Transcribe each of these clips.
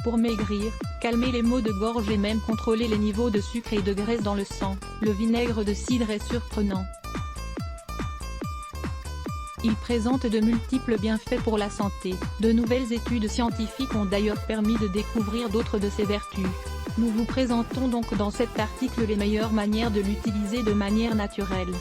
Pour maigrir, calmer les maux de gorge et même contrôler les niveaux de sucre et de graisse dans le sang, le vinaigre de cidre est surprenant. Il présente de multiples bienfaits pour la santé. De nouvelles études scientifiques ont d'ailleurs permis de découvrir d'autres de ses vertus. Nous vous présentons donc dans cet article les meilleures manières de l'utiliser de manière naturelle.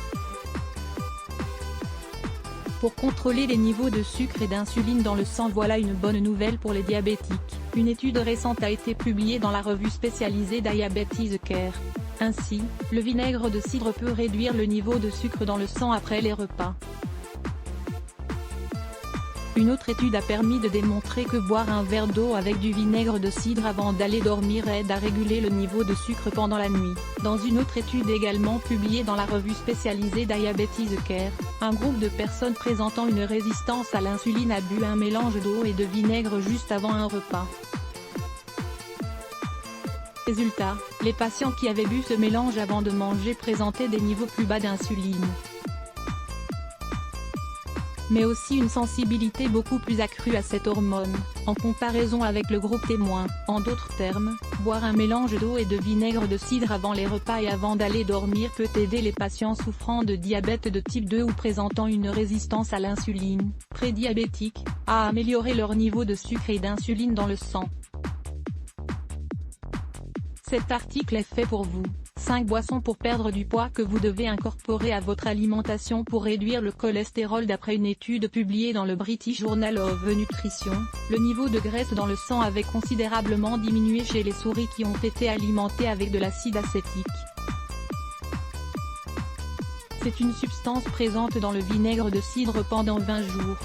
Pour contrôler les niveaux de sucre et d'insuline dans le sang, voilà une bonne nouvelle pour les diabétiques. Une étude récente a été publiée dans la revue spécialisée Diabetes Care. Ainsi, le vinaigre de cidre peut réduire le niveau de sucre dans le sang après les repas. Une autre étude a permis de démontrer que boire un verre d'eau avec du vinaigre de cidre avant d'aller dormir aide à réguler le niveau de sucre pendant la nuit. Dans une autre étude également publiée dans la revue spécialisée Diabetes Care, un groupe de personnes présentant une résistance à l'insuline a bu un mélange d'eau et de vinaigre juste avant un repas. Résultat, les patients qui avaient bu ce mélange avant de manger présentaient des niveaux plus bas d'insuline, mais aussi une sensibilité beaucoup plus accrue à cette hormone, en comparaison avec le groupe témoin. En d'autres termes, boire un mélange d'eau et de vinaigre de cidre avant les repas et avant d'aller dormir peut aider les patients souffrant de diabète de type 2 ou présentant une résistance à l'insuline, prédiabétique, à améliorer leur niveau de sucre et d'insuline dans le sang. Cet article est fait pour vous. 5 boissons pour perdre du poids que vous devez incorporer à votre alimentation pour réduire le cholestérol. D'après une étude publiée dans le British Journal of Nutrition, le niveau de graisse dans le sang avait considérablement diminué chez les souris qui ont été alimentées avec de l'acide acétique. C'est une substance présente dans le vinaigre de cidre pendant 20 jours.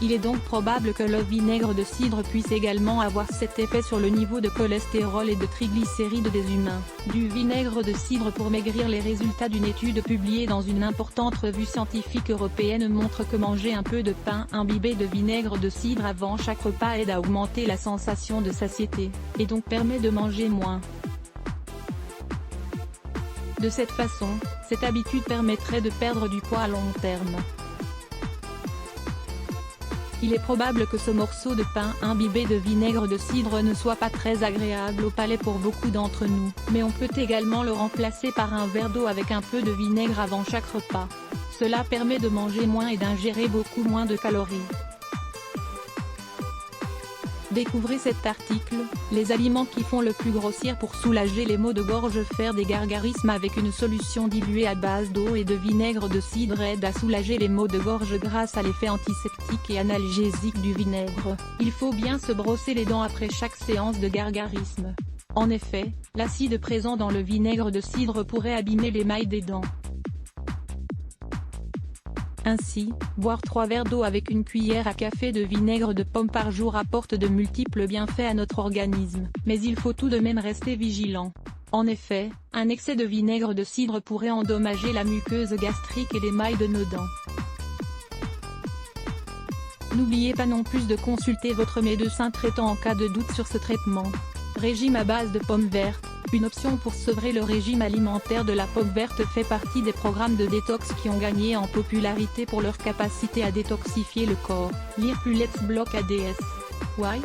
Il est donc probable que le vinaigre de cidre puisse également avoir cet effet sur le niveau de cholestérol et de triglycérides des humains. Du vinaigre de cidre pour maigrir. Les résultats d'une étude publiée dans une importante revue scientifique européenne montrent que manger un peu de pain imbibé de vinaigre de cidre avant chaque repas aide à augmenter la sensation de satiété, et donc permet de manger moins. De cette façon, cette habitude permettrait de perdre du poids à long terme. Il est probable que ce morceau de pain imbibé de vinaigre de cidre ne soit pas très agréable au palais pour beaucoup d'entre nous, mais on peut également le remplacer par un verre d'eau avec un peu de vinaigre avant chaque repas. Cela permet de manger moins et d'ingérer beaucoup moins de calories. Découvrez cet article, les aliments qui font le plus grossir pour soulager les maux de gorge. Faire des gargarismes avec une solution diluée à base d'eau et de vinaigre de cidre aide à soulager les maux de gorge grâce à l'effet antiseptique et analgésique du vinaigre. Il faut bien se brosser les dents après chaque séance de gargarisme. En effet, l'acide présent dans le vinaigre de cidre pourrait abîmer l'émail des dents. Ainsi, boire 3 verres d'eau avec une cuillère à café de vinaigre de pomme par jour apporte de multiples bienfaits à notre organisme, mais il faut tout de même rester vigilant. En effet, un excès de vinaigre de cidre pourrait endommager la muqueuse gastrique et l'émail de nos dents. N'oubliez pas non plus de consulter votre médecin traitant en cas de doute sur ce traitement. Régime à base de pommes vertes. Une option pour sevrer. Le régime alimentaire de la pomme verte fait partie des programmes de détox qui ont gagné en popularité pour leur capacité à détoxifier le corps. Lire plus. Let's Block ADS. Why?